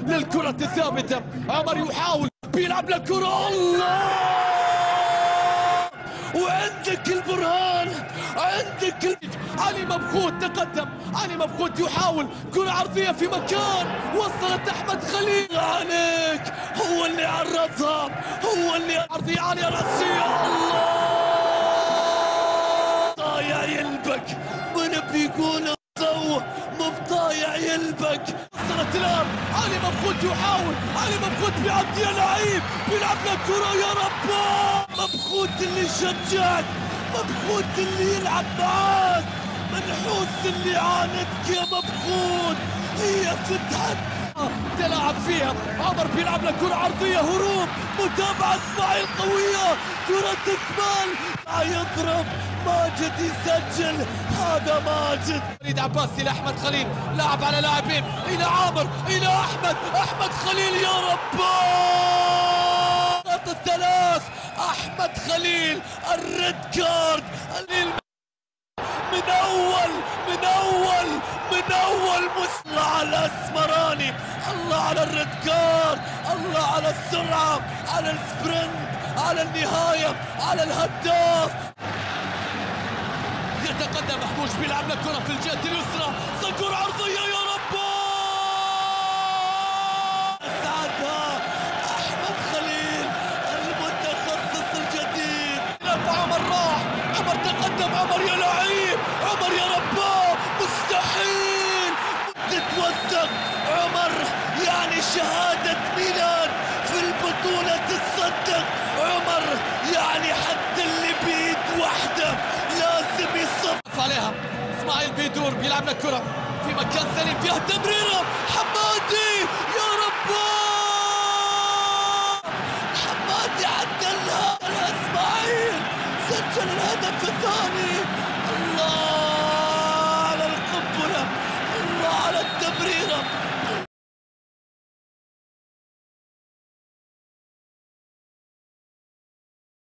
للكرة الثابتة. عمر يحاول، بيلعب للكرة، الله! وعندك البرهان، عندك علي مبخوت تقدم، علي مبخوت يحاول كرة عرضية في مكان، وصلت أحمد خليل عليك، هو اللي عرضها، هو اللي عرضية عالية رأسية، الله! ضايع يلبك، من بيقول الضوء مبضايع يلبك. وصلت الآن، علي مبخوت يحاول، علي مبخوت بيعدي يا لعيب، بيلعب للكرة، يا رب! مبخوت اللي يشجعك، مبخوت اللي يلعب معاك، منحوس اللي عاندك يا مبخوت، هي فتحت تلعب فيها. عمر بيلعب لكرة عرضية، هروب، متابعة اسماعيل قوية، كرة تكمل، يضرب ماجد يسجل، هذا ماجد. وليد عباس إلى أحمد خليل، لاعب على لاعبين، إلى عامر، إلى أحمد خليل، يا رب! الثلاث، أحمد خليل الريد كارد من أول مسلة على الاسمراني، الله على الريد كارد، الله على السرعة، على السبرنت، على النهاية، على الهداف. يتقدم محموش، بيلعب لك كرة في الجهة اليسرى، صقور عرضية، يا رب! سعدها أحمد خليل المتخصص الجديد. عمر راح، عمر تقدم، عمر يا لعيب، عمر يا رباه، مستحيل تتوثق. عمر يعني شهادة ميلاد في البطولة تتصدق. عمر يعني حتى اللي بيد واحدة لازم يصف عليها. اسماعيل بيدور، بيلعب لك كرة في مكان سليم، فيها تمريرة، حمادي